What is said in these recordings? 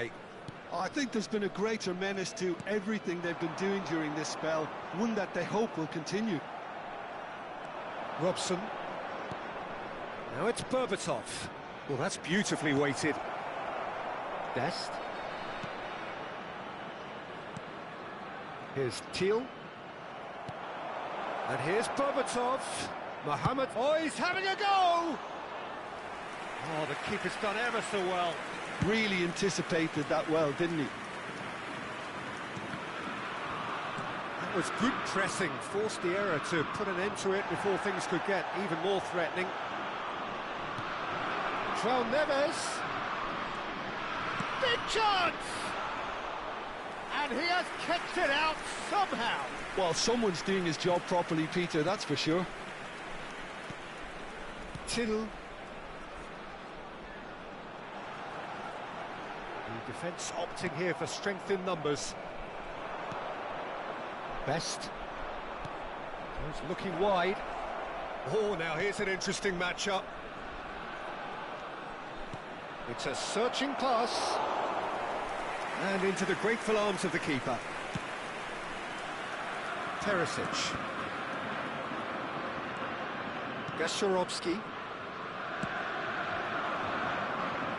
try. I think there's been a greater menace to everything they've been doing during this spell, one that they hope will continue. Robson. Now it's Berbatov. Well, that's beautifully weighted. Best. Here's Teal. And here's Berbatov. Mohamed. Oh, he's having a go! Oh, the keeper's done ever so well. Really anticipated that well, didn't he? That was good pressing. Forced the error to put an end to it before things could get even more threatening. João Neves. Big chance! And he has kept it out somehow. Well, someone's doing his job properly, Peter, that's for sure. Till. The defence opting here for strength in numbers. Best. Goes looking wide. Oh, now here's an interesting matchup. It's a searching pass. And into the grateful arms of the keeper. Teresic. Gasharovski.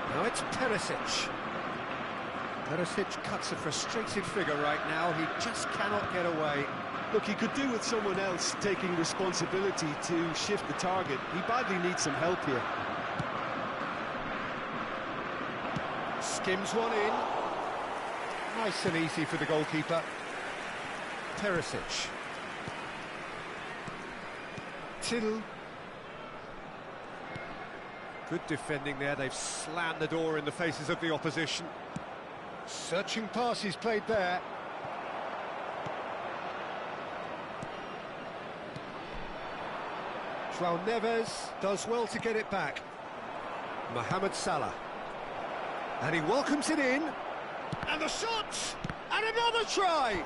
Now it's Perisic. Perisic cuts a frustrated figure right now. He just cannot get away. Look, he could do with someone else taking responsibility to shift the target. He badly needs some help here. Skims one in. Nice and easy for the goalkeeper. Perisic. Till. Good defending there. They've slammed the door in the faces of the opposition. Searching pass he's played there. João Neves does well to get it back. Mohamed Salah. And he welcomes it in. And the shot! And another try!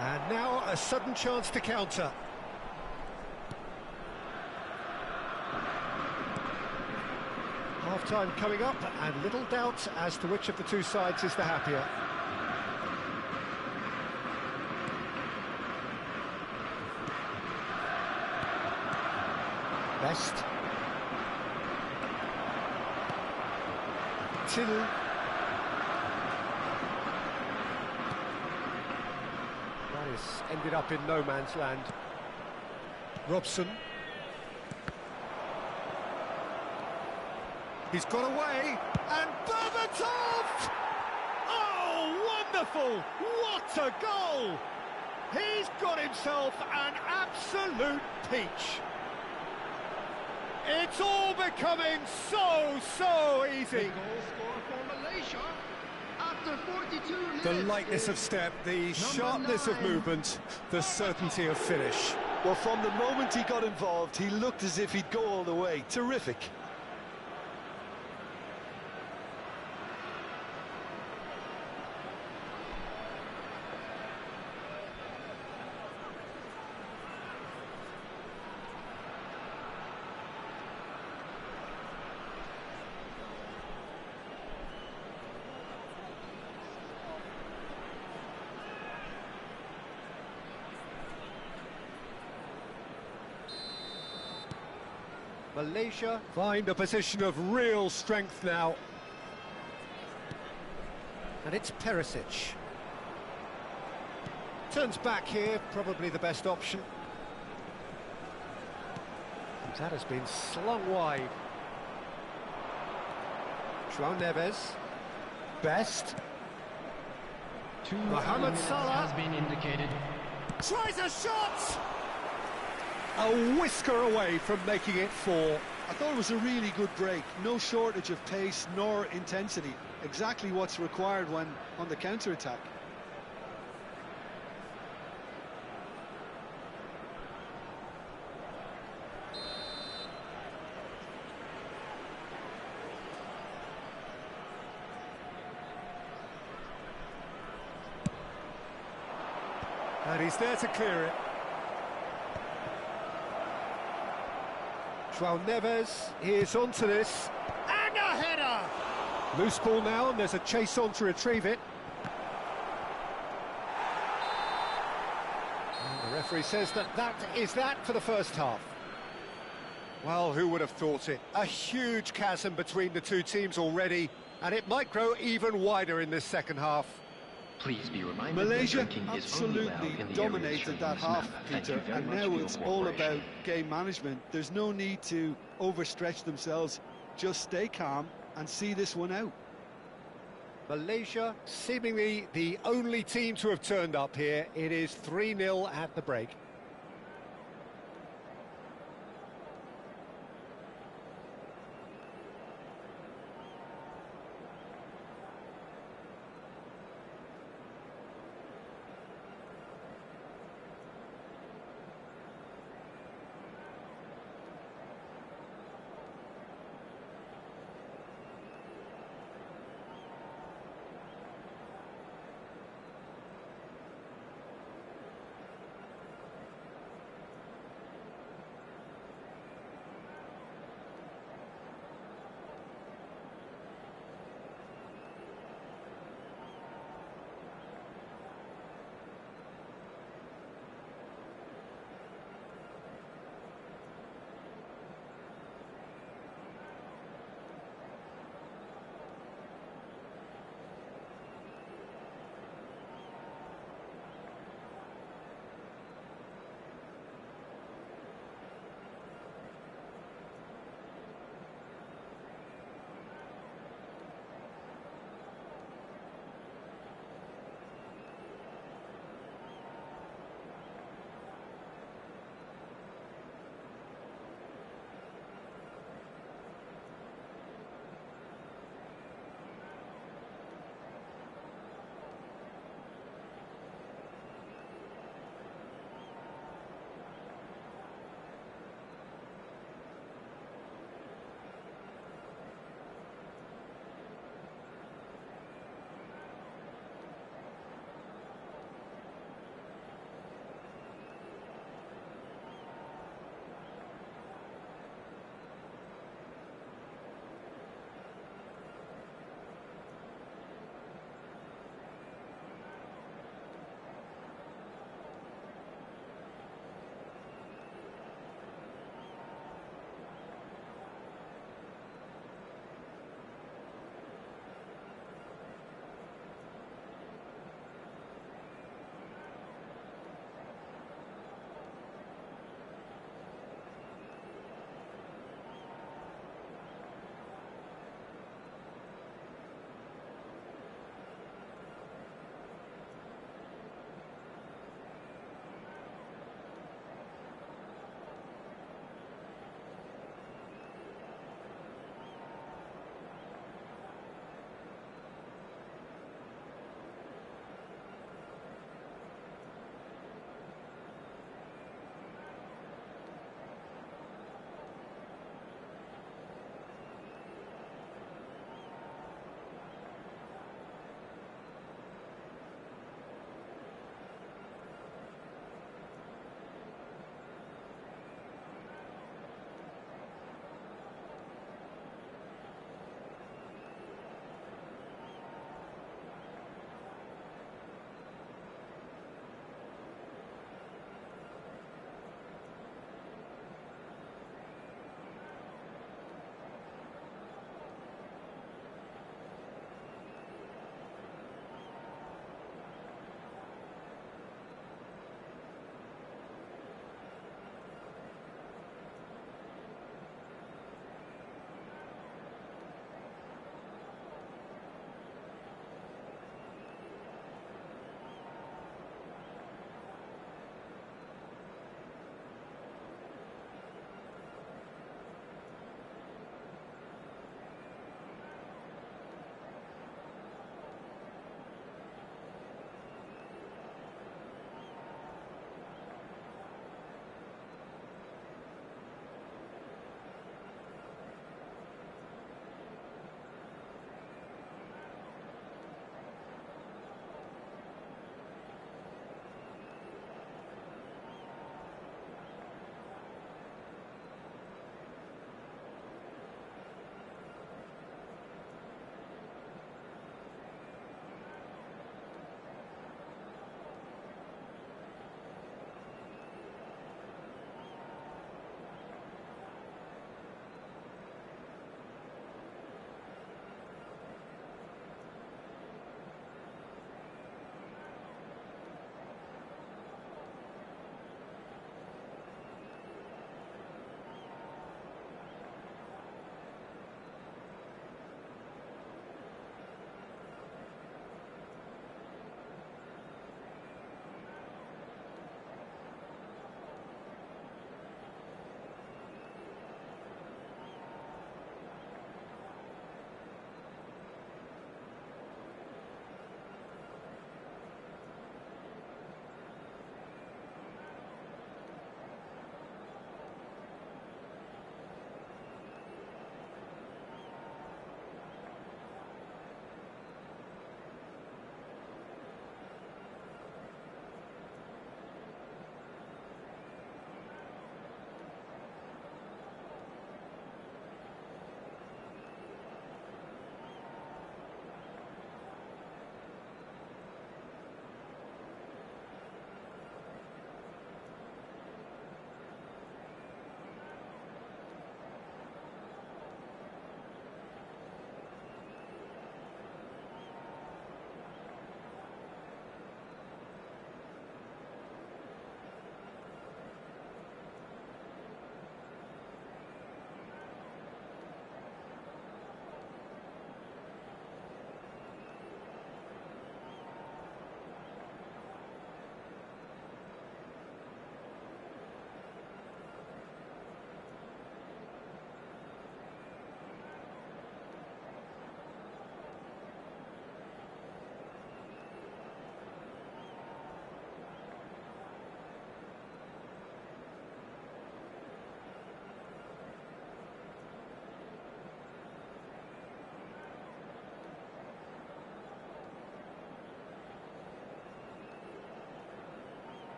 And now a sudden chance to counter. Half-time coming up, and little doubt as to which of the two sides is the happier. Best. Till. Ended up in no man's land. Robson. He's got away, and Berbatov! Oh, wonderful! What a goal! He's got himself an absolute peach. It's all becoming so easy. Goal score for Malaysia. After 42 minutes, The lightness of step, the sharpness of movement, the certainty of finish. Well, from the moment he got involved, he looked as if he'd go all the way. Terrific. Malaysia find a position of real strength now. And it's Perisic. Turns back here, probably the best option. That has been slung wide. João Neves. Best. Mohamed Salah has been indicated. Tries a shot! A whisker away from making it 4. I thought it was a really good break. No shortage of pace nor intensity. Exactly what's required when on the counter-attack. And he's there to clear it. João Neves is onto this. And a header! Loose ball now, and there's a chase on to retrieve it. And the referee says that is that for the first half. Well, who would have thought it? A huge chasm between the two teams already, and it might grow even wider in this second half. Please be reminded Malaysia that drinking is only allowed absolutely in the dominated that half, Peter, and now it's all about game management. There's no need to overstretch themselves. Just stay calm and see this one out. Malaysia seemingly the only team to have turned up here. It is 3-0 at the break.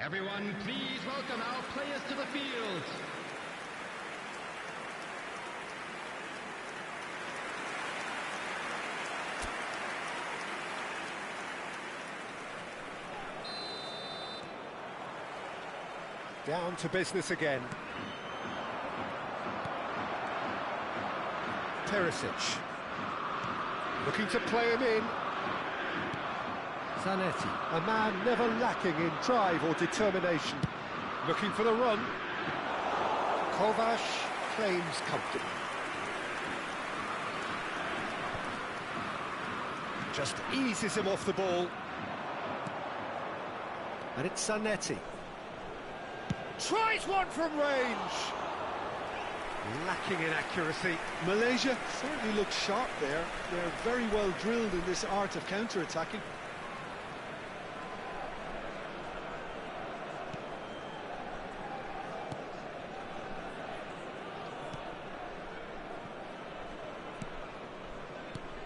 Everyone, please welcome our players to the field. Down to business again. Perisic. Looking to play him in. Zanetti, a man never lacking in drive or determination. Looking for the run. Kovac claims comfortably. Just eases him off the ball. And it's Zanetti. Tries one from range. Lacking in accuracy. Malaysia certainly looks sharp there. They're very well drilled in this art of counter-attacking.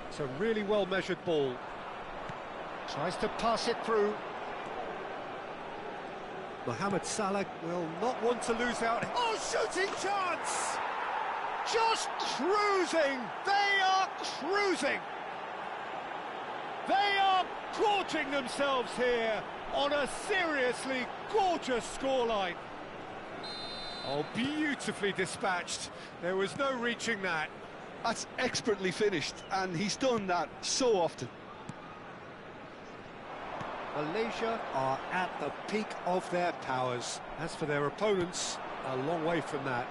It's a really well-measured ball. Tries to pass it through. Mohamed Salah will not want to lose out. Oh, shooting chance! Just cruising! They are cruising! They are gorging themselves here on a seriously gorgeous scoreline. Oh, beautifully dispatched. There was no reaching that. That's expertly finished, and he's done that so often. Malaysia are at the peak of their powers. As for their opponents, a long way from that.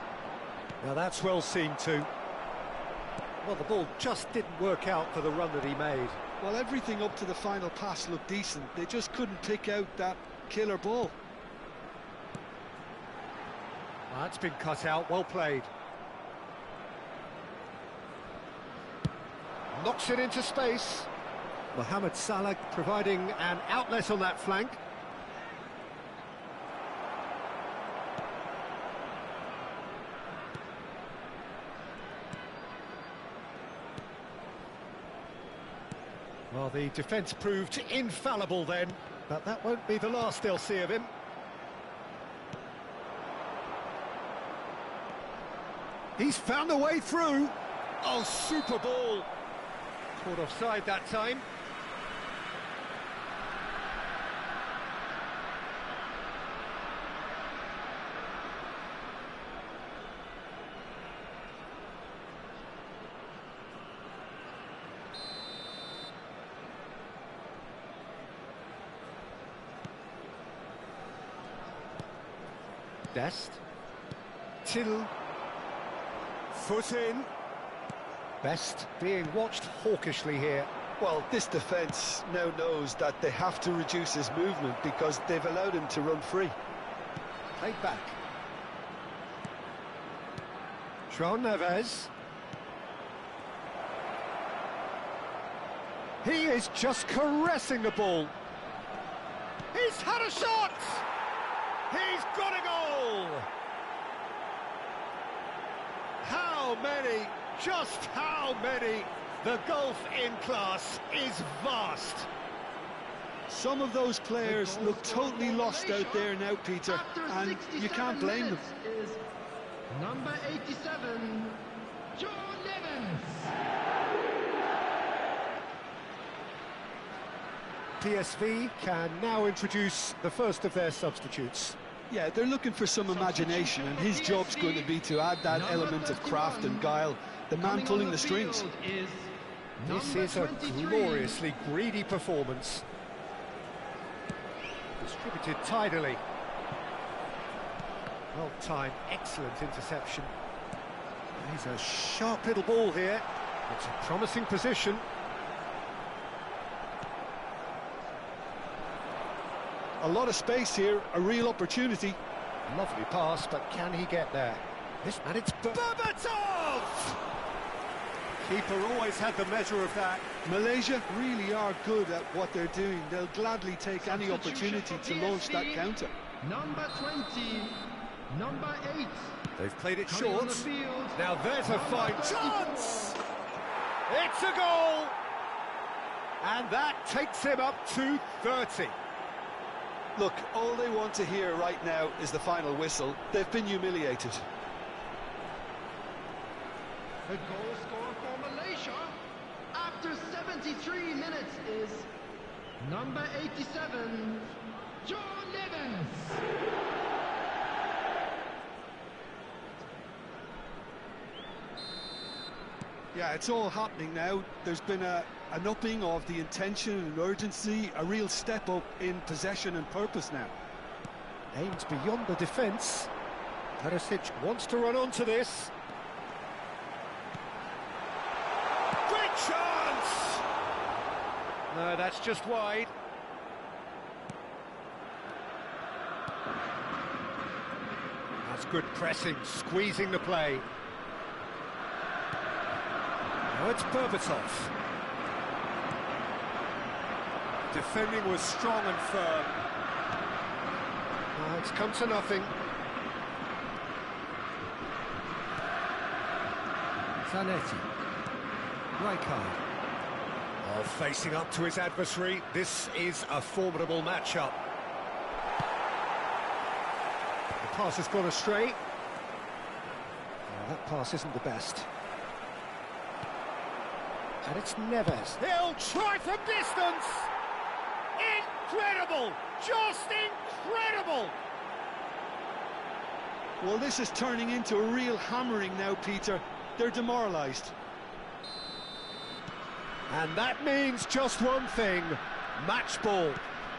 Now that's well seen too. Well, the ball just didn't work out for the run that he made. Well, everything up to the final pass looked decent. They just couldn't pick out that killer ball. That's been cut out, well played. Knocks it into space. Mohamed Salah providing an outlet on that flank. Well, the defence proved infallible then, but that won't be the last they'll see of him. He's found a way through. Oh, super ball. Caught offside that time. Dest. Till. Foot in. Best being watched hawkishly here. Well, this defence now knows that they have to reduce his movement because they've allowed him to run free. Played back. João Neves. He is just caressing the ball. He's had a shot! He's got a goal! How many? Just how many? The gulf in class is vast. Some of those players look totally lost out there now, Peter, and you can't blame them. Number 87, Joe Nevins. PSV can now introduce the first of their substitutes. Yeah, they're looking for some imagination, and his job's going to be to add that element of craft and guile. The man pulling the strings. This is a gloriously greedy performance. Distributed tidily. Well timed, excellent interception. He's a sharp little ball here. It's a promising position. A lot of space here, a real opportunity. Lovely pass, but can he get there? And it's Berbatov! Keeper always had the measure of that. Malaysia really are good at what they're doing. They'll gladly take any opportunity to launch that counter. Number 20, number 8. They've played it Coming on short. the field. Now there's a fine chance! It's a goal! And that takes him up to 30. Look, all they want to hear right now is the final whistle. They've been humiliated. The goal scorer for Malaysia after 73 minutes is number 87, John Neves. Yeah, it's all happening now. There's been an upping of the intention and urgency, a real step up in possession and purpose now. Aims beyond the defence. Perisic wants to run onto this. Great chance! No, that's just wide. That's good pressing, squeezing the play. Now it's Berbatov. Defending was strong and firm. It's come to nothing. Zanetti. Rijkaard. Oh, facing up to his adversary. This is a formidable matchup. The pass has gone astray. Oh, that pass isn't the best. And it's Neves. He'll try from distance! Incredible! Just incredible! Well, this is turning into a real hammering now, Peter. They're demoralised. And that means just one thing, match ball.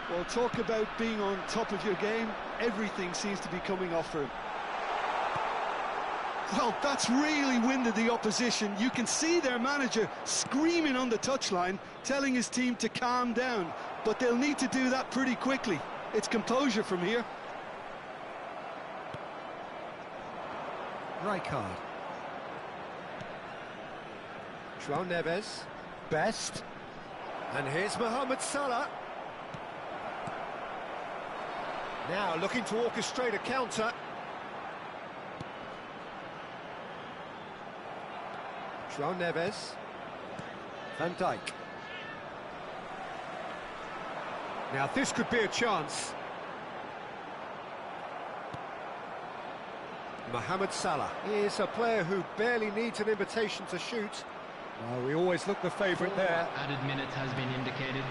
Well, talk about being on top of your game. Everything seems to be coming off for him. Well, that's really winded the opposition. You can see their manager screaming on the touchline, telling his team to calm down. But they'll need to do that pretty quickly. It's composure from here. Rijkaard. João Neves. Best. And here's Mohamed Salah. Now looking to orchestrate a counter. João Neves. Van Dijk. Now this could be a chance. Mohamed Salah is a player who barely needs an invitation to shoot. Well, we always look the favourite there. Added minutes has been indicated.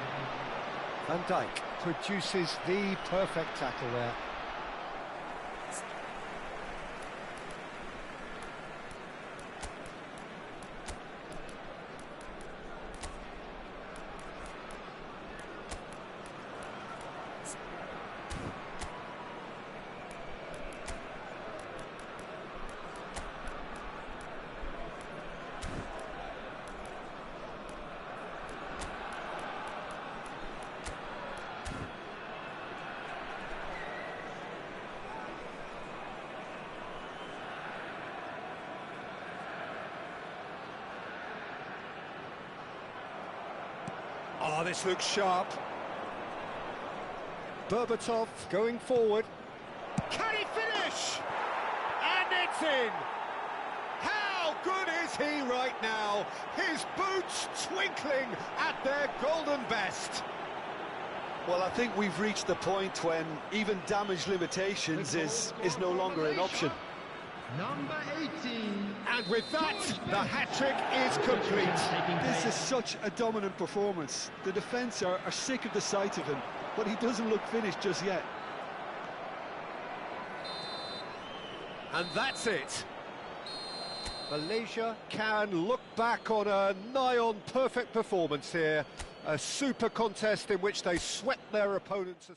Van Dijk produces the perfect tackle there. Oh, this looks sharp. Berbatov going forward. Can he finish? And it's in! How good is he right now? His boots twinkling at their golden best. Well, I think we've reached the point when even damage limitations is no longer an option. Number 18. And with that, the hat-trick is complete. This is such a dominant performance. The defence are sick of the sight of him, but he doesn't look finished just yet. And that's it. Malaysia can look back on a nigh-on perfect performance here. A super contest in which they swept their opponents.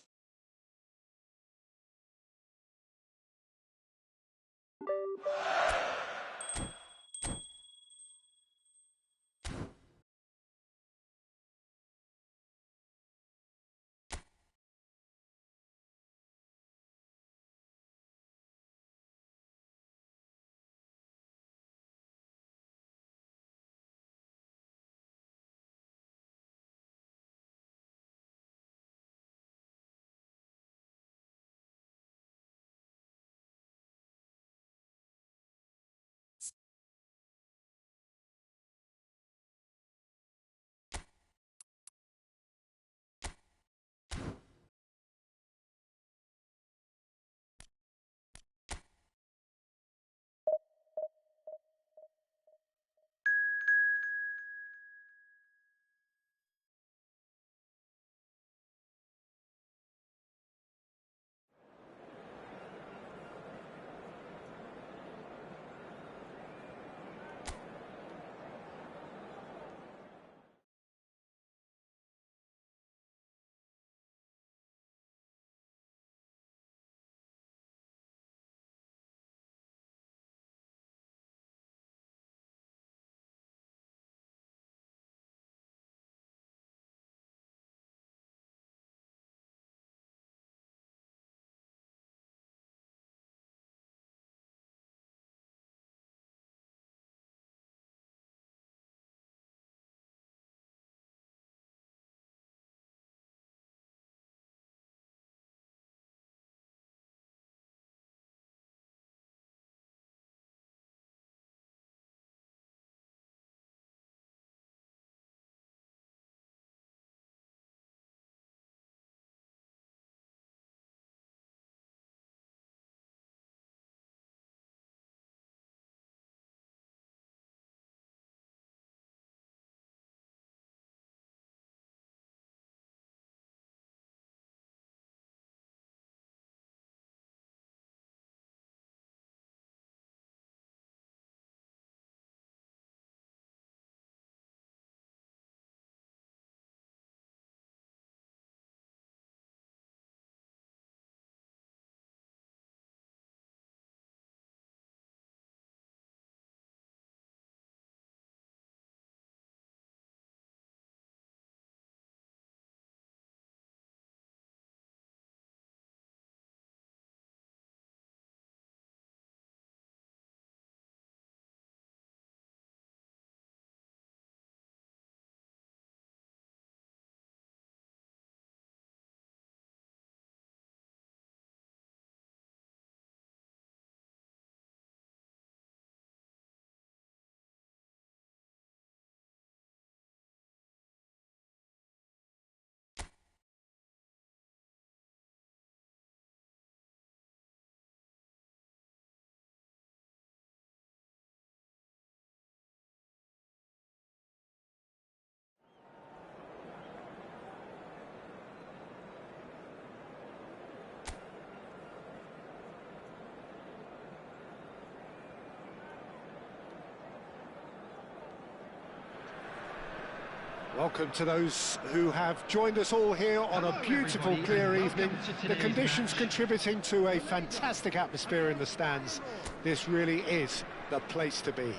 Welcome to those who have joined us all here on a beautiful, clear evening. The conditions contributing to a fantastic atmosphere in the stands. This really is the place to be.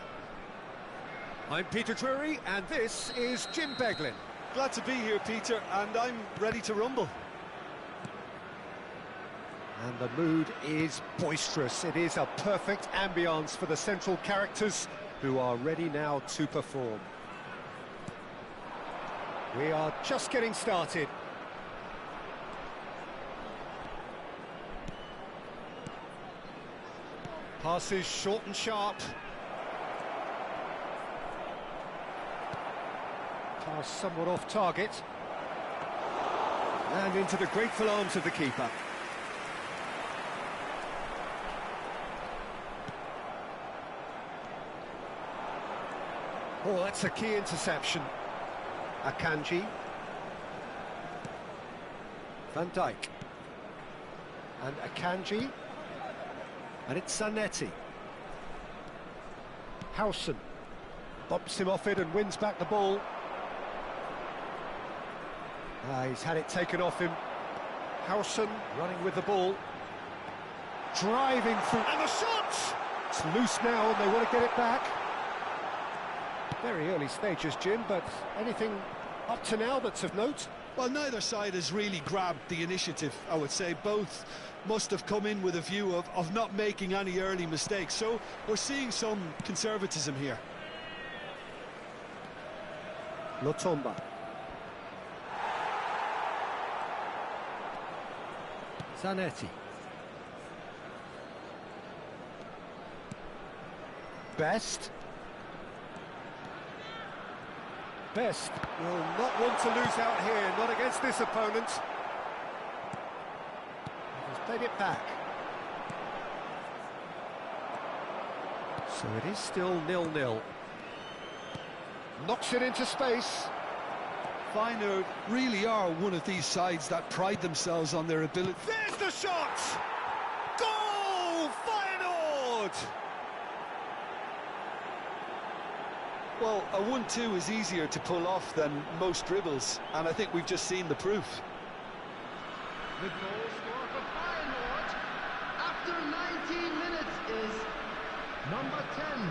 I'm Peter Drury, and this is Jim Beglin. Glad to be here, Peter, and I'm ready to rumble. And the mood is boisterous. It is a perfect ambience for the central characters who are ready now to perform. We are just getting started. Passes short and sharp. Pass somewhat off target. And into the grateful arms of the keeper. Oh, that's a key interception. Akanji. Van Dijk. And Akanji. And it's Zanetti. Howson. Bumps him off it and wins back the ball. He's had it taken off him. Howson running with the ball. Driving through. And the shot! It's loose now and they want to get it back. Very early stages, Jim, but anything up to now that's of note? Well, neither side has really grabbed the initiative, I would say. Both must have come in with a view of not making any early mistakes, so we're seeing some conservatism here. Lotomba. Zanetti. Best. Best will not want to lose out here, not against this opponent. He's played it back. So it is still 0-0. Knocks it into space. Feyenoord really are one of these sides that pride themselves on their ability. There's the shot! Goal! Feyenoord! Well, a 1-2 is easier to pull off than most dribbles, and I think we've just seen the proof. The goal scorer for Feyenoord after 19 minutes is number 10.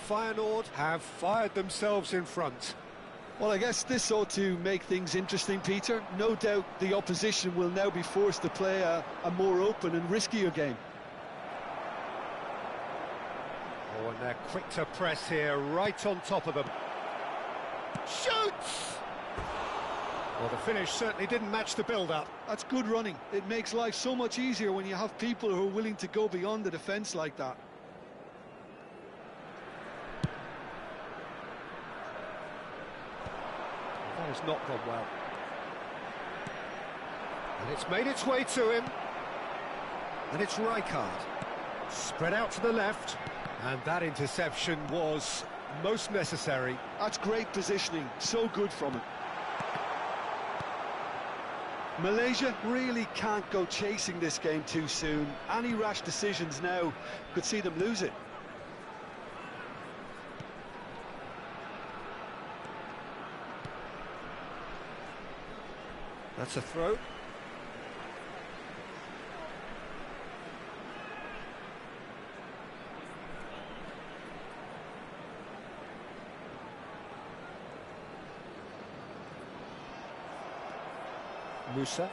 Feyenoord have fired themselves in front. Well, I guess this ought to make things interesting, Peter. No doubt the opposition will now be forced to play a more open and riskier game. Oh, and they're quick to press here, right on top of them. Shoots! Well, the finish certainly didn't match the build-up. That's good running. It makes life so much easier when you have people who are willing to go beyond the defence like that. That has not gone well. And it's made its way to him. And it's Rijkaard. Spread out to the left. And that interception was most necessary. That's great positioning. So good from him. Malaysia really can't go chasing this game too soon. Any rash decisions now could see them lose it. That's a throw. Musa.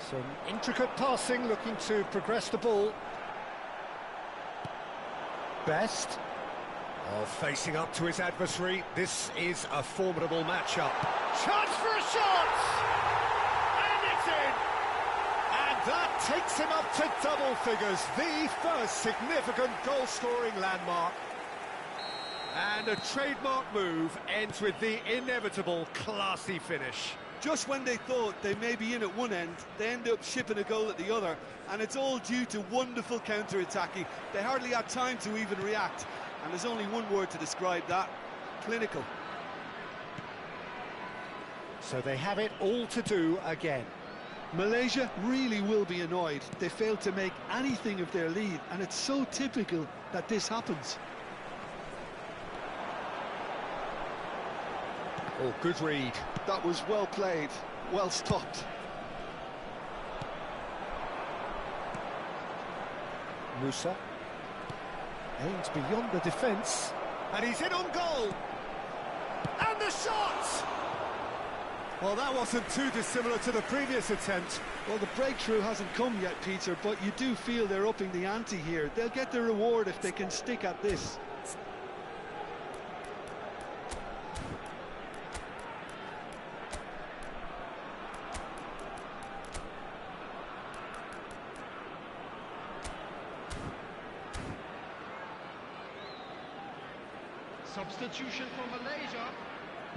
Some intricate passing, looking to progress the ball. Best. Oh, facing up to his adversary. This is a formidable matchup. Chance for a shot! And it's in! And that takes him up to double figures. The first significant goal-scoring landmark. And a trademark move ends with the inevitable classy finish. Just when they thought they may be in at one end, they end up shipping a goal at the other, and it's all due to wonderful counter-attacking. They hardly had time to even react, and there's only one word to describe that: clinical. So they have it all to do again. Malaysia really will be annoyed. They failed to make anything of their lead, and it's so typical that this happens. Oh, good read. That was well played, well stopped. Musa aims beyond the defence, and he's in on goal. And the shot! Well, that wasn't too dissimilar to the previous attempt. Well, the breakthrough hasn't come yet, Peter, but you do feel they're upping the ante here. They'll get their reward if they can stick at this. Substitution for Malaysia.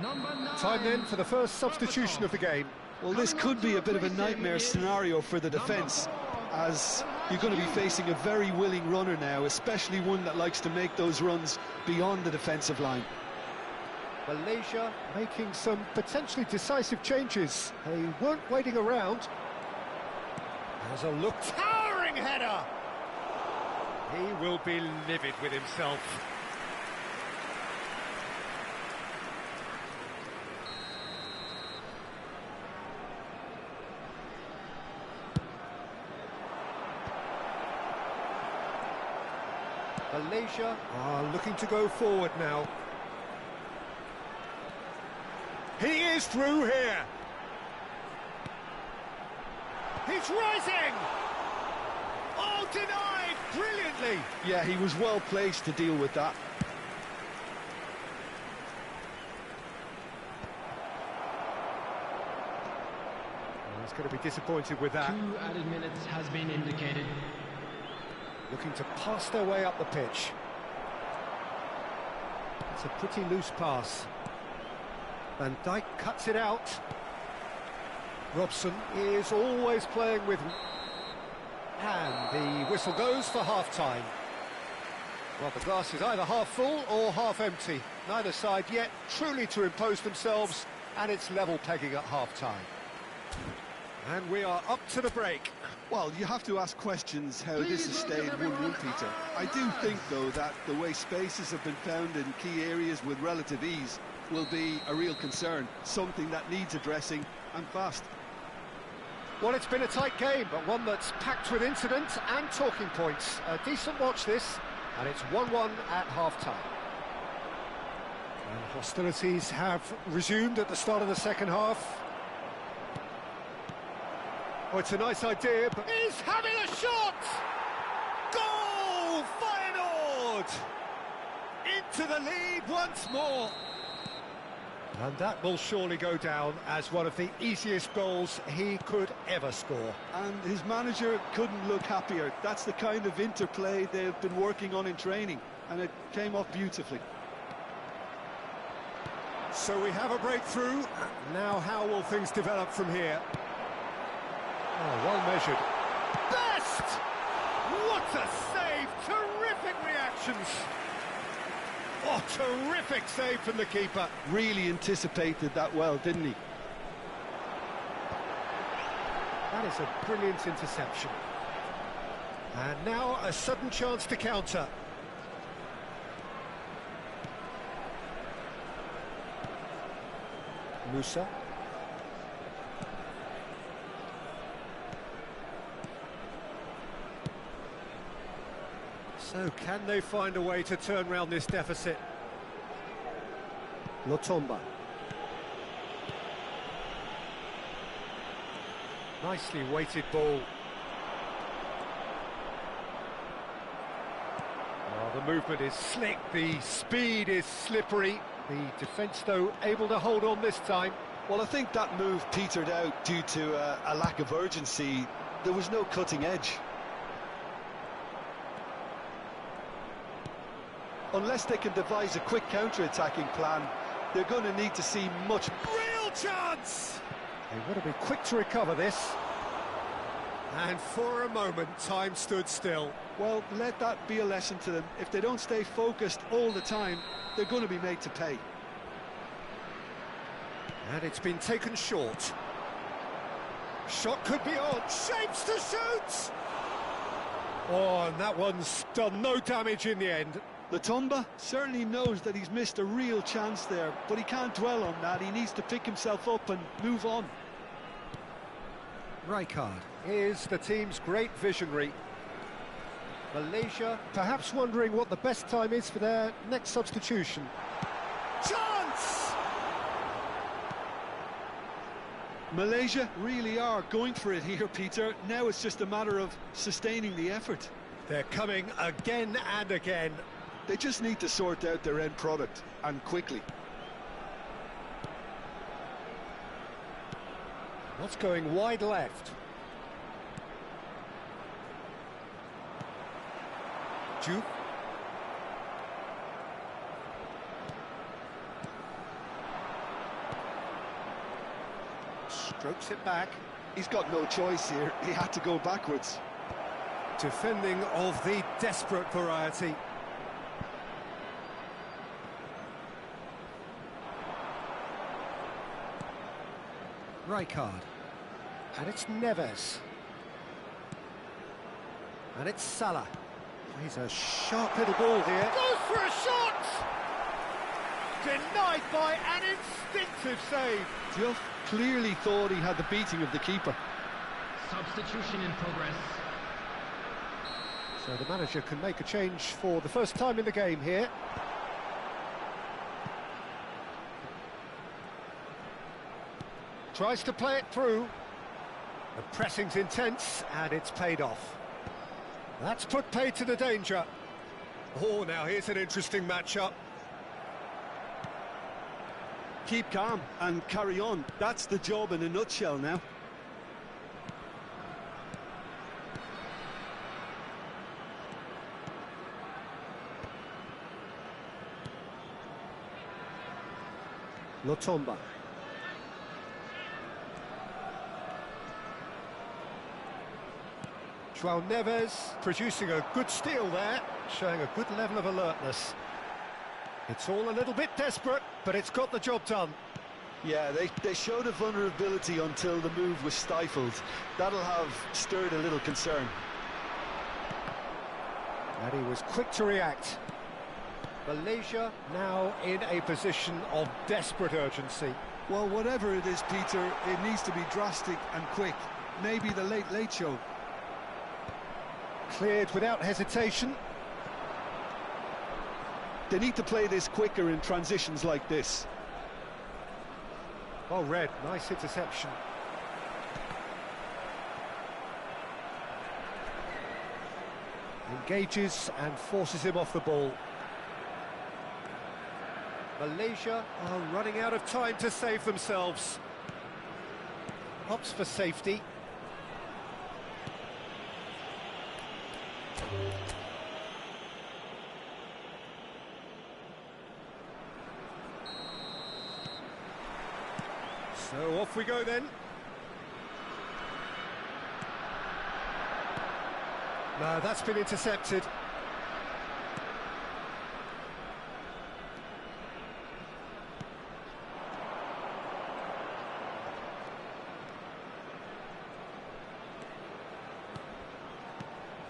Number 9. Time then for the first substitution of the game. Well, this could be a bit of a nightmare scenario for the defence, as you're going to be facing a very willing runner now, especially one that likes to make those runs beyond the defensive line. Malaysia making some potentially decisive changes. They weren't waiting around. Has a look, towering header! He will be livid with himself. Malaysia are looking to go forward now. He is through here. He's rising! Oh, denied brilliantly! Yeah, he was well placed to deal with that. He's going to be disappointed with that. 2 added minutes has been indicated. Looking to pass their way up the pitch. It's a pretty loose pass. Van Dijk cuts it out. Robson is always playing with... And the whistle goes for half-time. Well, the glass is either half full or half empty. Neither side yet truly to impose themselves, and it's level pegging at half-time. And we are up to the break. Well, you have to ask questions how this has stayed 1-1, Peter. I do think, though, that the way spaces have been found in key areas with relative ease will be a real concern, something that needs addressing, and fast. Well, it's been a tight game, but one that's packed with incident and talking points. A decent watch this, and it's 1-1 at half-time. And hostilities have resumed at the start of the second half. Oh, it's a nice idea, but he's having a shot! Goal! Feyenoord! Into the lead once more. And that will surely go down as one of the easiest goals he could ever score. And his manager couldn't look happier. That's the kind of interplay they've been working on in training, and it came off beautifully. So we have a breakthrough. Now how will things develop from here? Oh, well measured. Best! What a save! Terrific reactions! Oh, terrific save from the keeper. Really anticipated that well, didn't he? That is a brilliant interception. And now a sudden chance to counter. Musa. So, can they find a way to turn around this deficit? Lotomba. Nicely weighted ball. Oh, the movement is slick, the speed is slippery. The defence, though, able to hold on this time. Well, I think that move petered out due to a lack of urgency. There was no cutting edge. Unless they can devise a quick counter-attacking plan, they're going to need to see much... Real chance! They want to be quick to recover this. And for a moment, time stood still. Well, let that be a lesson to them. If they don't stay focused all the time, they're going to be made to pay. And it's been taken short. Shot could be on. Shapes to shoot! Oh, and that one's done no damage in the end. Latomba certainly knows that he's missed a real chance there, but he can't dwell on that. He needs to pick himself up and move on. Rijkaard is the team's great visionary. Malaysia perhaps wondering what the best time is for their next substitution. Chance! Malaysia really are going for it here, Peter. Now it's just a matter of sustaining the effort. They're coming again and again. They just need to sort out their end product, and quickly. What's going wide left? Juke. Strokes it back. He's got no choice here. He had to go backwards. Defending of the desperate variety. Rijkaard. And it's Neves. And it's Salah. Plays a sharp little ball here. Goes for a shot! Denied by an instinctive save. Duff clearly thought he had the beating of the keeper. Substitution in progress. So the manager can make a change for the first time in the game here. Tries to play it through. The pressing's intense, and it's paid off. That's put paid to the danger. Oh, now here's an interesting matchup. Keep calm and carry on. That's the job in a nutshell now. Latomba. João Neves producing a good steal there, showing a good level of alertness. It's all a little bit desperate, but it's got the job done. Yeah, they showed a vulnerability until the move was stifled. That'll have stirred a little concern. And he was quick to react. Malaysia now in a position of desperate urgency. Well, whatever it is, Peter, it needs to be drastic and quick. Maybe the late show. Cleared without hesitation. They need to play this quicker in transitions like this. Well read, nice interception. Engages and forces him off the ball. Malaysia are running out of time to save themselves. Opts for safety. So off we go then. No, that's been intercepted.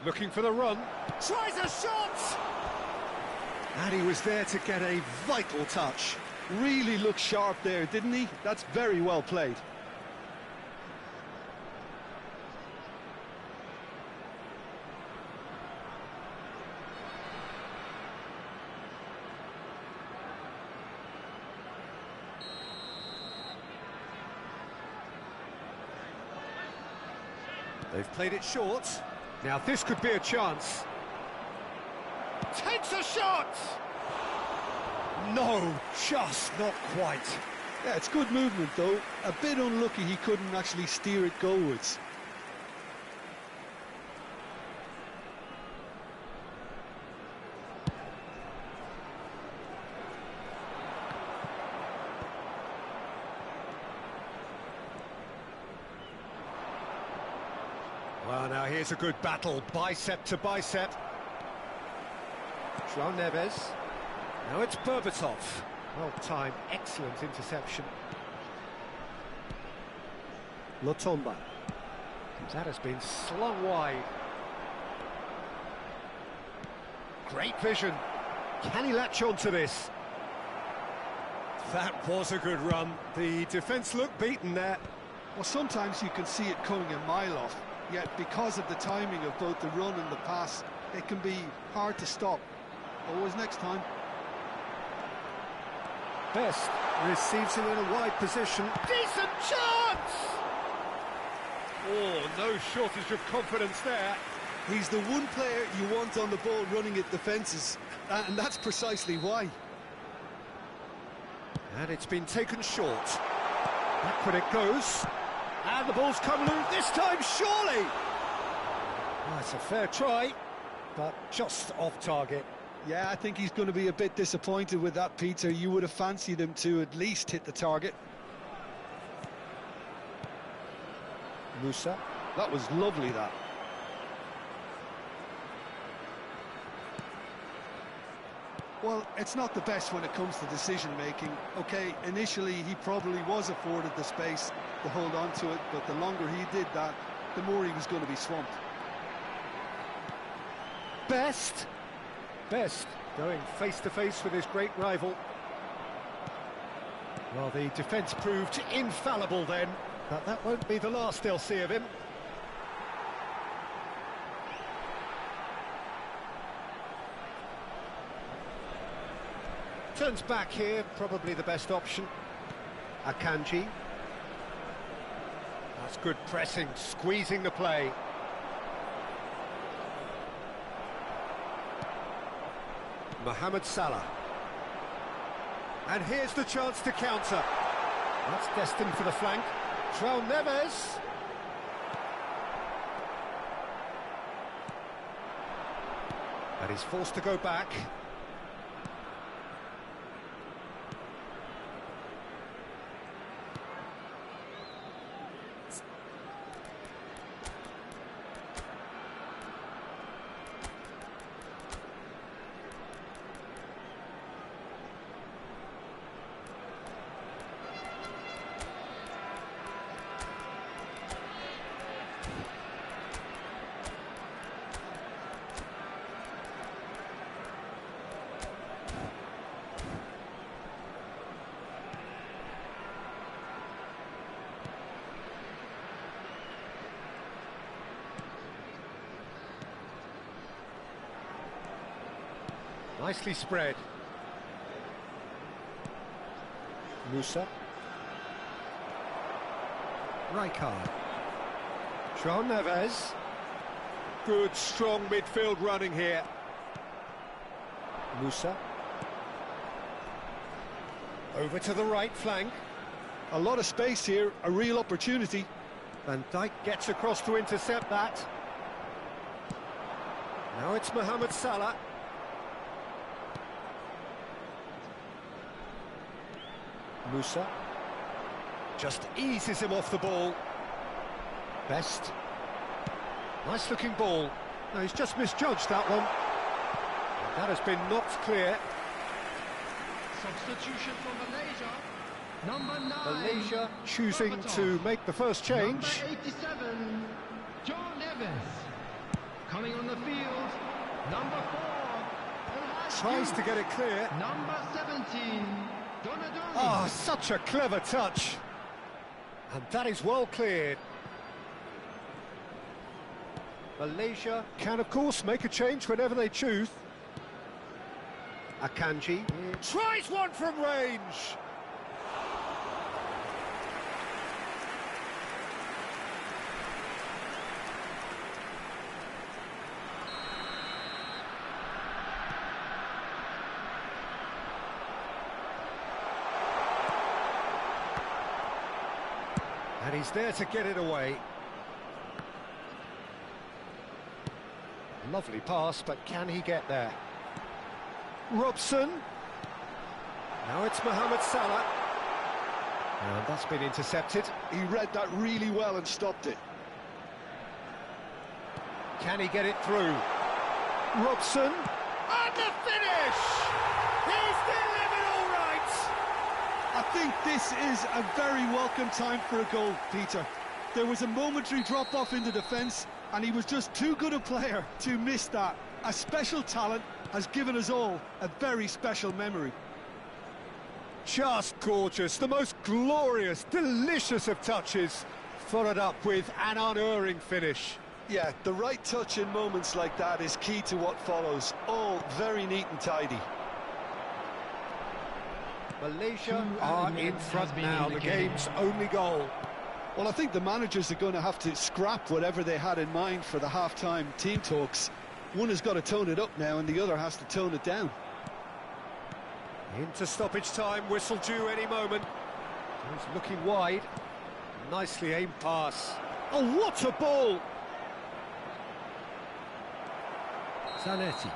Looking for the run. Tries a shot! And he was there to get a vital touch. Really looked sharp there, didn't he? That's very well played. They've played it short. Now this could be a chance. Takes a shot! No, just not quite. Yeah, it's good movement though. A bit unlucky he couldn't actually steer it goalwards. Well, now here's a good battle, bicep to bicep. João Neves. Now it's Berbatov. Well timed, excellent interception. Latomba. That has been slung wide. Great vision. Can he latch on to this? That was a good run. The defence looked beaten there. Well, sometimes you can see it coming a mile off, yet because of the timing of both the run and the pass, it can be hard to stop. Always next time. Best receives him in a wide position. Decent chance! Oh, no shortage of confidence there. He's the one player you want on the ball running at defences, and that's precisely why. And it's been taken short. Backward it goes. And the ball's come loose this time, surely! Oh, it's a fair try, but just off target. Yeah, I think he's going to be a bit disappointed with that, Peter. You would have fancied him to at least hit the target. Musa. That was lovely, that. Well, it's not the best when it comes to decision-making. OK, initially he probably was afforded the space to hold on to it, but the longer he did that, the more he was going to be swamped. Best going face-to-face with his great rival. Well, the defence proved infallible then, but that won't be the last they'll see of him. Turns back here, probably the best option. Akanji. That's good pressing, squeezing the play. Mohamed Salah. And here's the chance to counter. That's destined for the flank. João Neves. And he's forced to go back. Nicely spread. Musa. Rijkaard. João Neves. Good, strong midfield running here. Musa. Over to the right flank. A lot of space here, a real opportunity. Van Dijk gets across to intercept that. Now it's Mohamed Salah. Musa just eases him off the ball. Best. Nice looking ball. No, he's just misjudged that one. That has been knocked clear. Substitution for Malaysia. Number 9. Malaysia choosing to make the first change. Number 87, João Neves. Coming on the field, number 4. Tries to get it clear. Number 17, Donadoni. Oh, such a clever touch. And that is well cleared. Malaysia can, of course, make a change whenever they choose. Akanji tries one from range. And he's there to get it away. Lovely pass, but can he get there? Robson. Now it's Mohamed Salah. And that's been intercepted. He read that really well and stopped it. Can he get it through? Robson. And the finish! He's delivered all right! I think this is a very welcome time for a goal, Peter. There was a momentary drop-off into defence, and he was just too good a player to miss that. A special talent has given us all a very special memory. Just gorgeous, the most glorious, delicious of touches, followed up with an unerring finish. Yeah, the right touch in moments like that is key to what follows. All very neat and tidy. Malaysia are in front now, the game's only goal. Well, I think the managers are going to have to scrap whatever they had in mind for the half-time team talks. One has got to tone it up now and the other has to tone it down. Into stoppage time, whistle due any moment. He's looking wide. Nicely aimed pass. Oh, what a ball! Zanetti.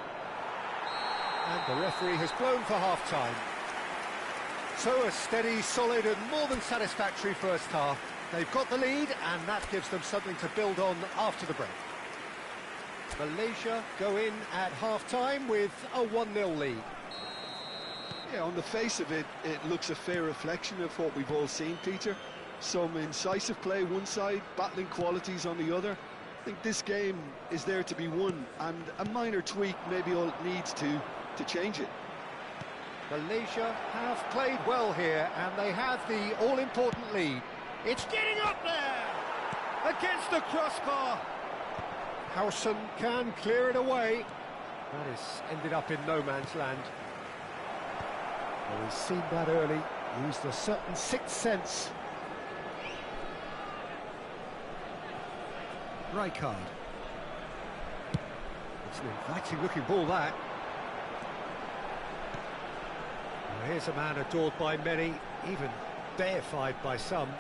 And the referee has blown for half-time. So a steady, solid and more than satisfactory first half. They've got the lead and that gives them something to build on after the break. Malaysia go in at half-time with a 1-0 lead. Yeah, on the face of it, it looks a fair reflection of what we've all seen, Peter. Some incisive play one side, battling qualities on the other. I think this game is there to be won, and a minor tweak maybe all it needs to change it. Malaysia have played well here, and they have the all-important lead. It's getting up there! Against the crossbar! Howson can clear it away. That has ended up in no man's land. Well, he's seen that early, used a certain sixth sense. Rijkaard. It's an inviting-looking ball, that. Well, here's a man adored by many, even deified by some.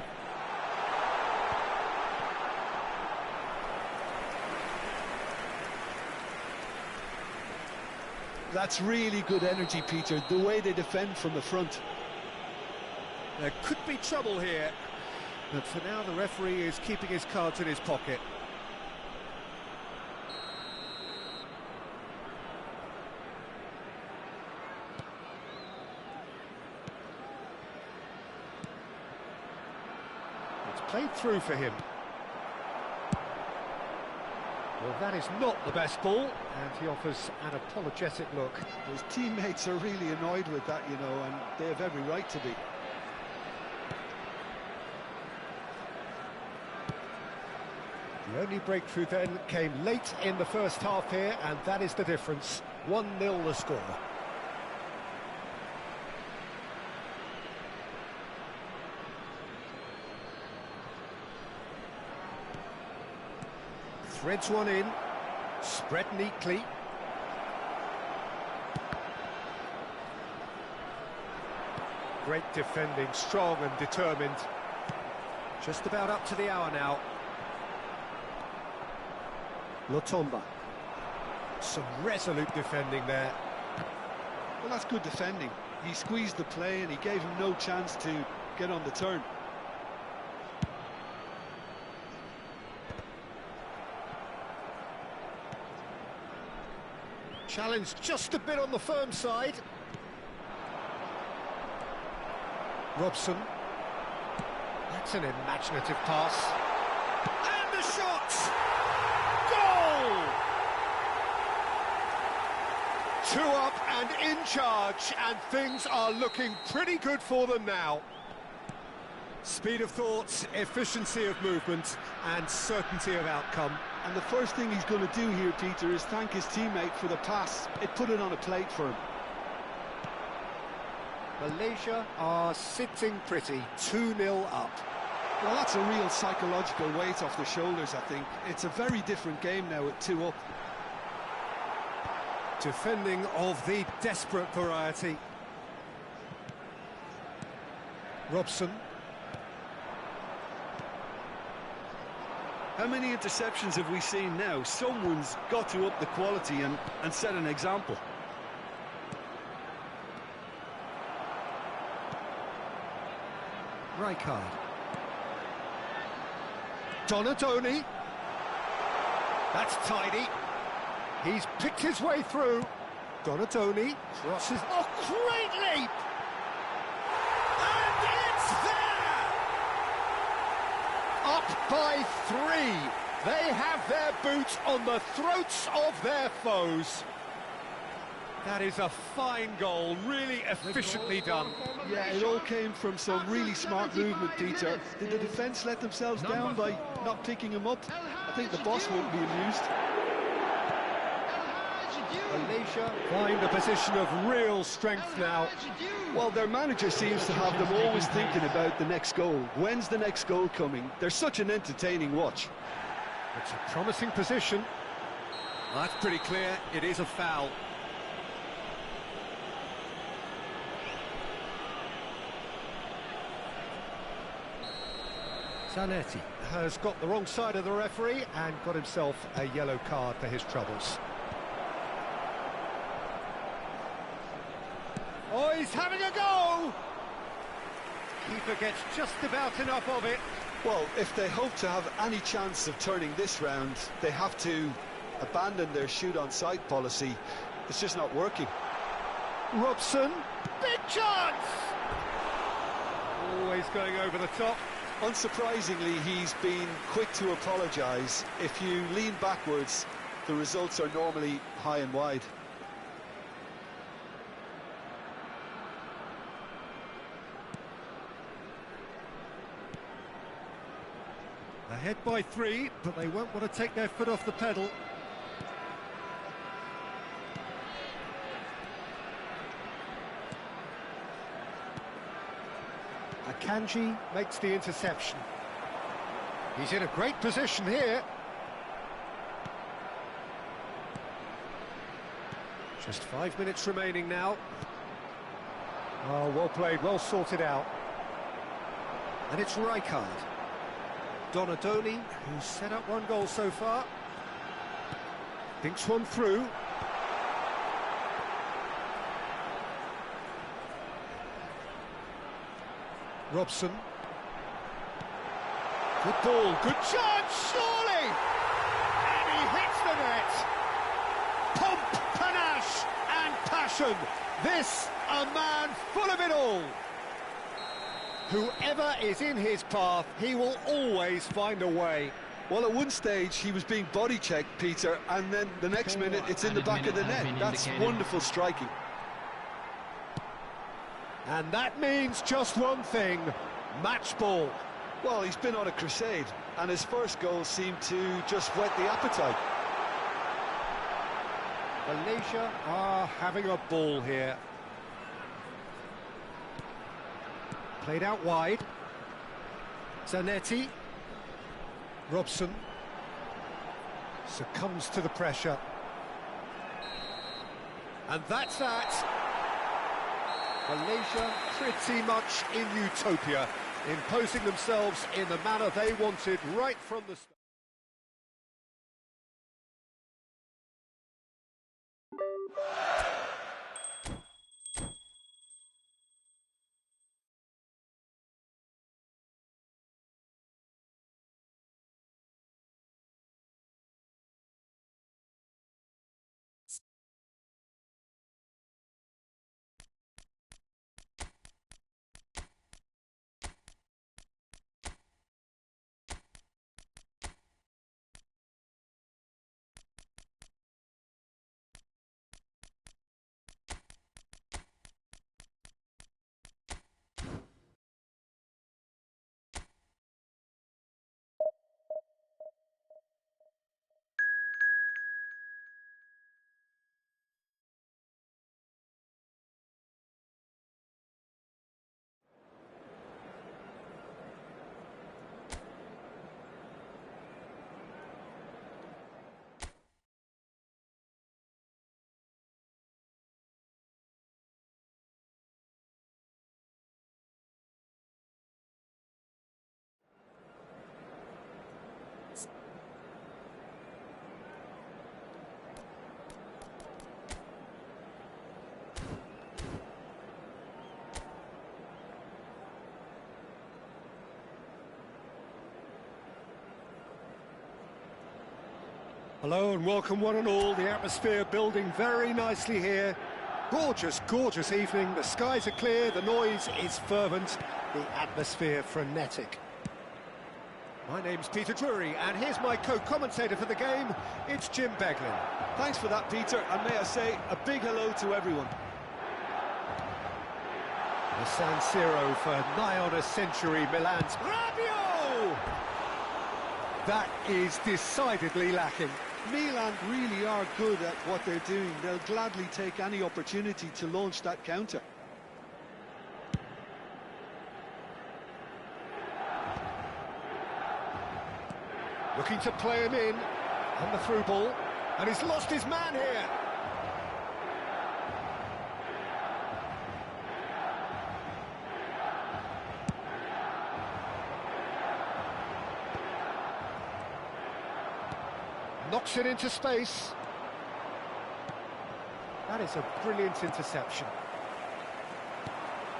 That's really good energy, Peter, the way they defend from the front. There could be trouble here, but for now the referee is keeping his cards in his pocket. It's played through for him. Well, that is not the best ball, and he offers an apologetic look. His teammates are really annoyed with that, you know, and they have every right to be. The only breakthrough then came late in the first half here, and that is the difference. 1-0 the score. Threads one in, spread neatly. Great defending, strong and determined. Just about up to the hour now. Lotomba. Some resolute defending there. Well, that's good defending. He squeezed the play and he gave him no chance to get on the turn. Challenge just a bit on the firm side. Robson. That's an imaginative pass. And the shot! Goal! 2 up and in charge, and things are looking pretty good for them now. Speed of thought, efficiency of movement, and certainty of outcome. And the first thing he's going to do here, Peter, is thank his teammate for the pass. It put it on a plate for him. Malaysia are sitting pretty, 2-0 up. Well, that's a real psychological weight off the shoulders, I think. It's a very different game now at 2 up. Defending of the desperate variety. Robson. How many interceptions have we seen now? Someone's got to up the quality and set an example. Rijkaard. Donadoni. That's tidy. He's picked his way through. Donadoni crosses. Oh, great leap! And it's there! Up by 3. They have their boots on the throats of their foes. That is a fine goal, really efficiently done. Yeah, it all came from some really smart movement, Peter. Did the defence let themselves down by not picking him up? I think the boss won't be amused. Malaysia find a position of real strength now. Well, their manager seems to have them always thinking about the next goal. When's the next goal coming? They're such an entertaining watch. It's a promising position. That's pretty clear, it is a foul. Zanetti has got the wrong side of the referee and got himself a yellow card for his troubles. Oh, he's having a go! Keeper gets just about enough of it. Well, if they hope to have any chance of turning this round, they have to abandon their shoot-on-sight policy. It's just not working. Robson, big chance! Always going over the top. Unsurprisingly, he's been quick to apologise. If you lean backwards, the results are normally high and wide. Ahead by 3, but they won't want to take their foot off the pedal. Akanji makes the interception. He's in a great position here. Just 5 minutes remaining now. Oh, well played, well sorted out. And it's Rijkaard. Donadoni, who's set up 1 goal so far. Thinks one through. Robson. Good ball, good chance, surely! And he hits the net. Pomp, panache and passion. This, a man full of it all. Whoever is in his path, he will always find a way. Well, at one stage, he was being body-checked, Peter, and then the next minute, it's in the back of the net. That's wonderful striking. And that means just one thing, match ball. Well, he's been on a crusade, and his first goal seemed to just whet the appetite. Malaysia are having a ball here. Played out wide. Zanetti. Robson succumbs to the pressure. And that's that. Malaysia pretty much in utopia, imposing themselves in the manner they wanted right from the start. Hello and welcome one and all. The atmosphere building very nicely here. Gorgeous, gorgeous evening. The skies are clear, the noise is fervent, the atmosphere frenetic. My name's Peter Drury, and here's my co-commentator for the game. It's Jim Beglin. Thanks for that, Peter, and may I say a big hello to everyone. The San Siro for nigh on a century, Milan's Rabiot! That is decidedly lacking. Milan really are good at what they're doing. They'll gladly take any opportunity to launch that counter. Looking to play him in, on the through ball, and he's lost his man here. Knocks it into space. That is a brilliant interception.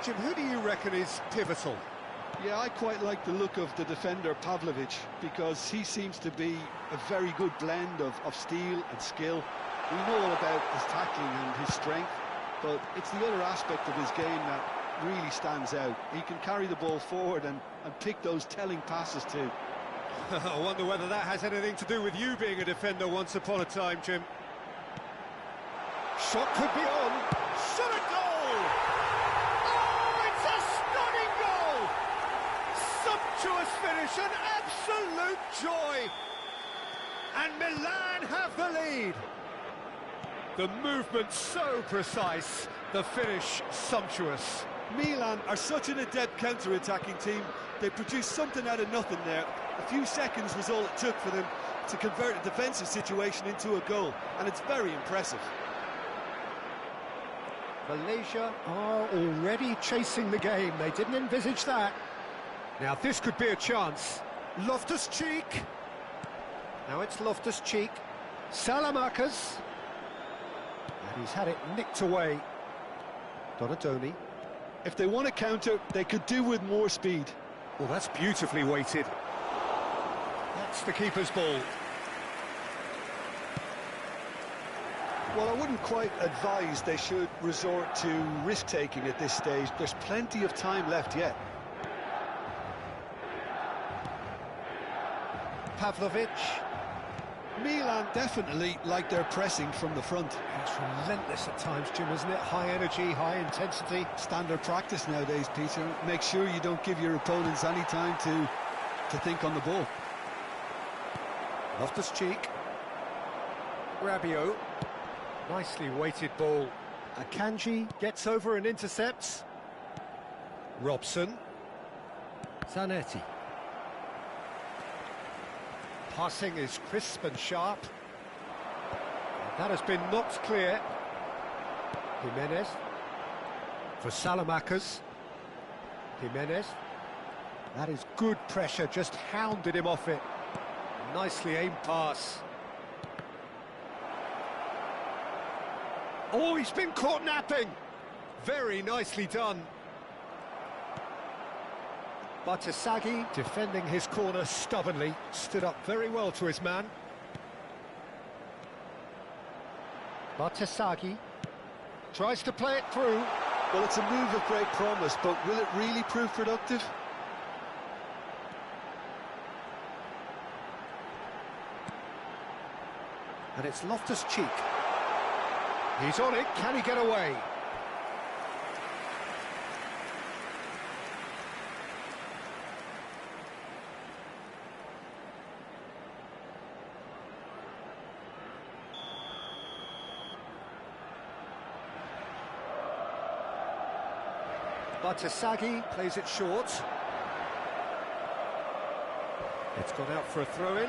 Jim, who do you reckon is pivotal? Yeah, I quite like the look of the defender, Pavlovic, because he seems to be a very good blend of steel and skill. We know all about his tackling and his strength, but it's the other aspect of his game that really stands out. He can carry the ball forward and pick those telling passes too. I wonder whether that has anything to do with you being a defender once upon a time, Jim. Shot could be on. Shot a goal! Oh, it's a stunning goal! Sumptuous finish, an absolute joy! And Milan have the lead. The movement so precise, the finish sumptuous. Milan are such an adept counter-attacking team. They produced something out of nothing there. A few seconds was all it took for them to convert a defensive situation into a goal, and it's very impressive. Malaysia are already chasing the game. They didn't envisage that. Now this could be a chance. Loftus-Cheek. Now it's Loftus-Cheek. Salamakers. And he's had it nicked away. Donadoni. If they want to counter, they could do with more speed. Well, that's beautifully weighted. That's the keeper's ball. Well, I wouldn't quite advise they should resort to risk-taking at this stage. There's plenty of time left yet. Pavlovic. Milan definitely like their pressing from the front. It's relentless at times, Jim, isn't it? High energy, high intensity. Standard practice nowadays, Peter. Make sure you don't give your opponents any time to think on the ball. Loftus-Cheek. Rabiot. Nicely weighted ball. Akanji gets over and intercepts. Robson. Zanetti. Passing is crisp and sharp. That has been knocked clear. Jimenez. For Salamakers. Jimenez. That is good pressure, just hounded him off it. Nicely aimed pass. Oh, he's been caught napping. Very nicely done. Batasagi defending his corner stubbornly. Stood up very well to his man. Batasagi tries to play it through. Well, it's a move of great promise, but will it really prove productive? And it's Loftus-Cheek. He's on it, can he get away? Batasagi plays it short. It's gone out for a throw-in.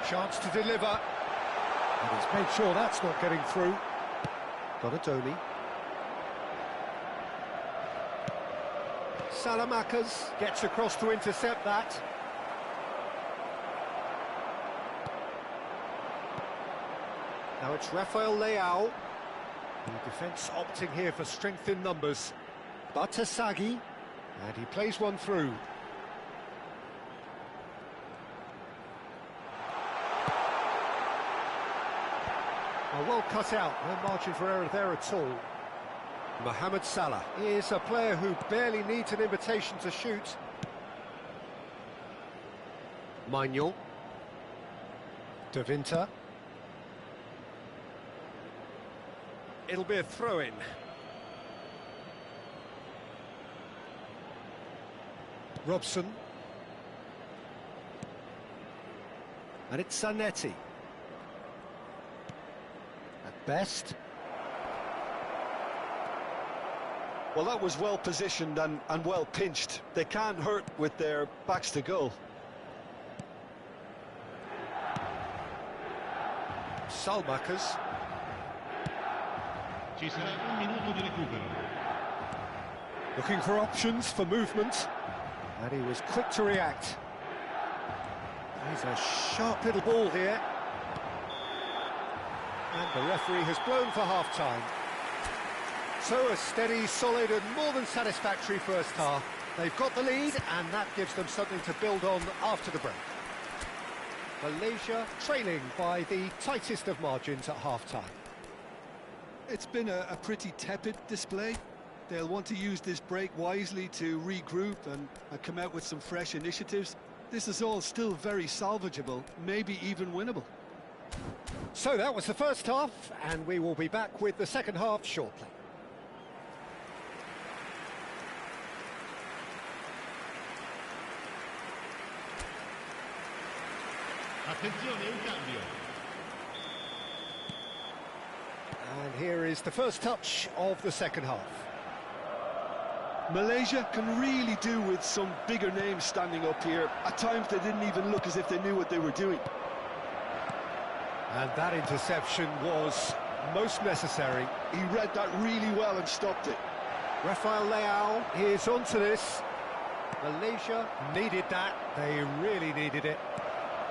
Chance to deliver. And he's made sure that's not getting through. Donadoni. Salamakers gets across to intercept that. Now it's Rafael Leao. The defence opting here for strength in numbers. Batasagi. And he plays one through. Oh, well cut out, no margin for error there at all. Mohamed Salah is a player who barely needs an invitation to shoot. Manuel. De Winter. It'll be a throw-in. Robson. And it's Zanetti. At best. Well, that was well positioned and well pinched. They can't hurt with their backs to goal. Salmakers. Ci sarà un minuto di recupero. Looking for options for movement. And he was quick to react. He's a sharp little ball here. And the referee has blown for half-time. So a steady, solid and more than satisfactory first half. They've got the lead and that gives them something to build on after the break. Malaysia trailing by the tightest of margins at half-time. It's been a pretty tepid display. They'll want to use this break wisely to regroup and come out with some fresh initiatives. This is all still very salvageable, maybe even winnable. So that was the first half, and we will be back with the second half shortly. Attenzione, un cambio. And here is the first touch of the second half. Malaysia can really do with some bigger names standing up here. At times they didn't even look as if they knew what they were doing. And that interception was most necessary. He read that really well and stopped it. Rafael Leao is onto this. Malaysia needed that. They really needed it.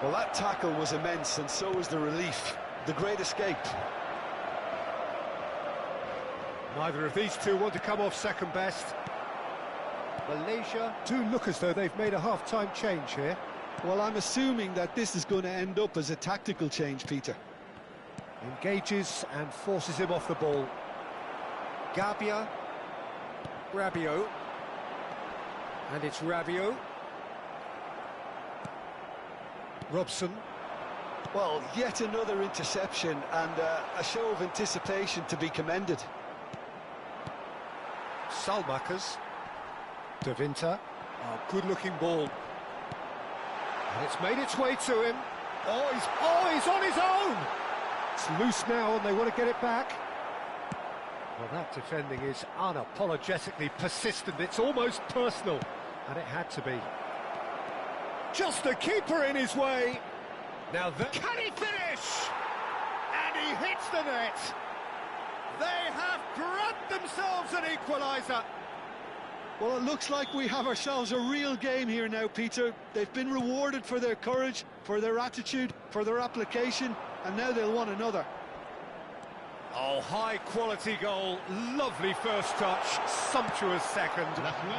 Well, that tackle was immense, and so was the relief. The great escape. Neither of these two want to come off second best. Malaysia do look as though they've made a half-time change here. Well, I'm assuming that this is going to end up as a tactical change, Peter. Engages and forces him off the ball. Gabia. Rabiot. And it's Rabiot. Robson. Well, yet another interception and a show of anticipation to be commended. Salmakers. De Winter. Oh, good-looking ball. And it's made its way to him. Oh, he's on his own! It's loose now and they want to get it back. Well, that defending is unapologetically persistent. It's almost personal. And it had to be. Just the keeper in his way. Now, can he finish? And he hits the net. They have grabbed themselves an equaliser. Well, it looks like we have ourselves a real game here now, Peter. They've been rewarded for their courage, for their attitude, for their application, and now they'll want another. Oh, high-quality goal, lovely first touch, sumptuous second.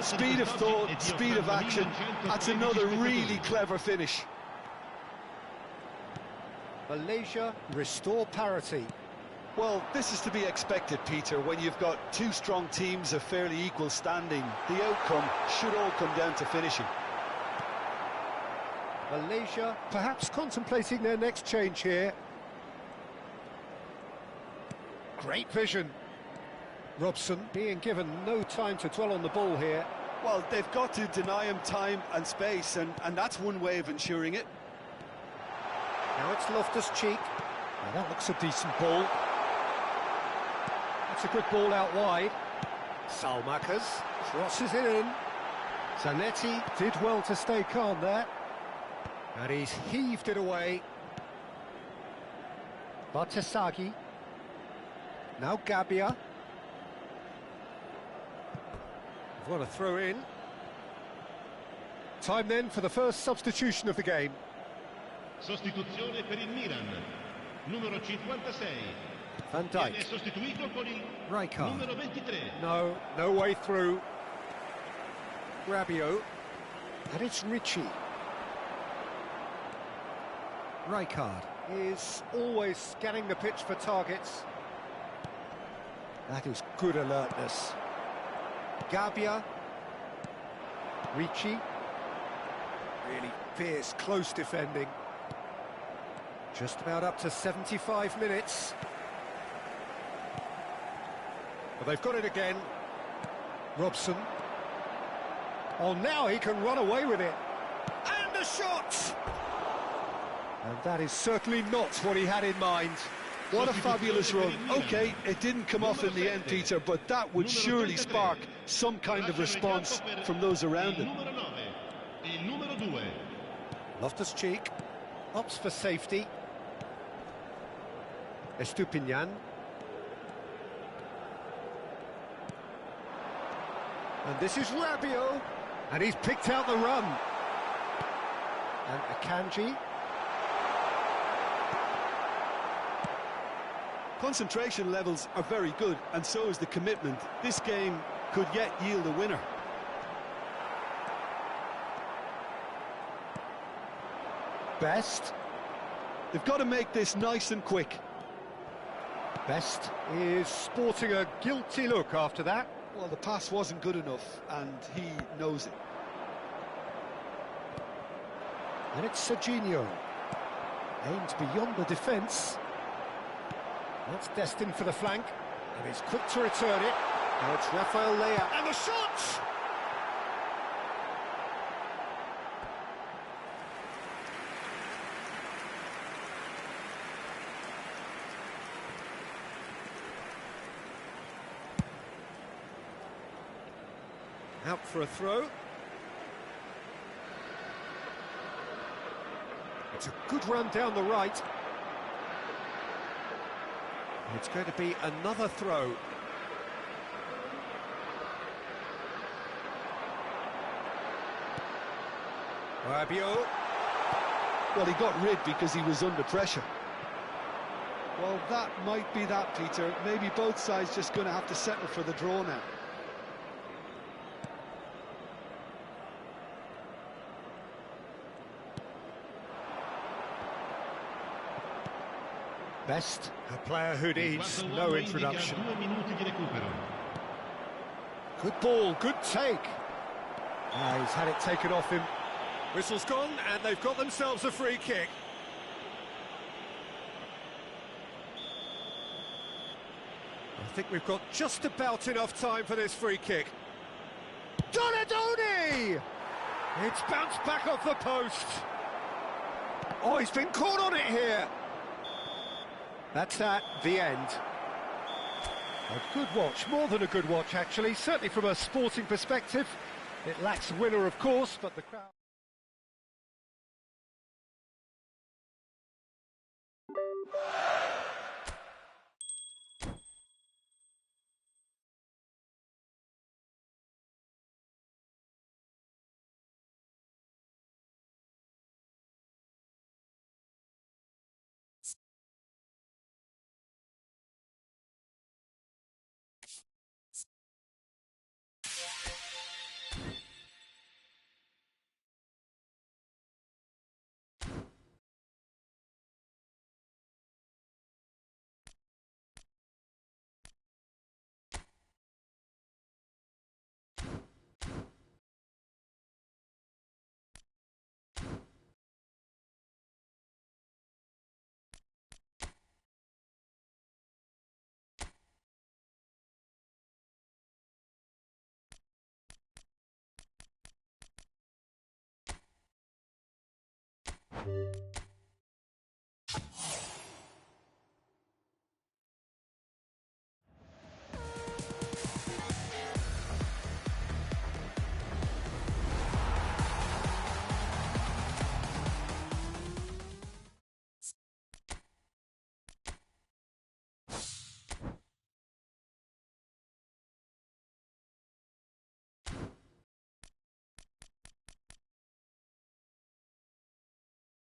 Speed of thought, speed of action, that's another really clever finish. Malaysia restore parity. Well, this is to be expected, Peter. When you've got two strong teams of fairly equal standing, the outcome should all come down to finishing. Malaysia perhaps contemplating their next change here. Great vision. Robson being given no time to dwell on the ball here. Well, they've got to deny him time and space, and that's one way of ensuring it. Now it's Loftus-Cheek. Well, that looks a decent ball. That's a good ball out wide. Salmakers crosses it in. Zanetti did well to stay calm there. And he's heaved it away. Batasagi. Now Gabia. We've got a throw in. Time then for the first substitution of the game. Sostituzione per il Milan. Numero 56. Van Dijk. Viene sostituito con il Rijkaard. numero 23. No way through. Rabiot. And it's Ritchie. Rijkaard. is always scanning the pitch for targets. That is good alertness. Gabbia. Ricci. Really fierce, close defending. Just about up to 75 minutes. Well, they've got it again. Robson. Oh, now he can run away with it. And a shot! And that is certainly not what he had in mind. What a fabulous run. OK, it didn't come off in the end, Peter, but that would surely spark some kind of response from those around him. Loftus-Cheek opts for safety. Estupinian. And this is Rabiot. And he's picked out the run. And Akanji. Concentration levels are very good, and so is the commitment. This game could yet yield a winner. Best. They've got to make this nice and quick. Best is sporting a guilty look after that. Well, the pass wasn't good enough, and he knows it. And it's Serginho. Aims beyond the defence. That's destined for the flank. And he's quick to return it. Now it's Rafael Leao. And the shot! Out for a throw. It's a good run down the right. It's going to be another throw. Rabiot. Well, he got rid because he was under pressure. Well, that might be that, Peter. Maybe both sides just going to have to settle for the draw now. Best, a player who needs no introduction. Good ball, good take. He's had it taken off him. Whistle's gone, and they've got themselves a free kick. I think we've got just about enough time for this free kick. Donadoni! It's bounced back off the post. Oh, he's been caught on it here. That's at the end. A good watch, more than a good watch actually, certainly from a sporting perspective. It lacks a winner, of course, but the crowd...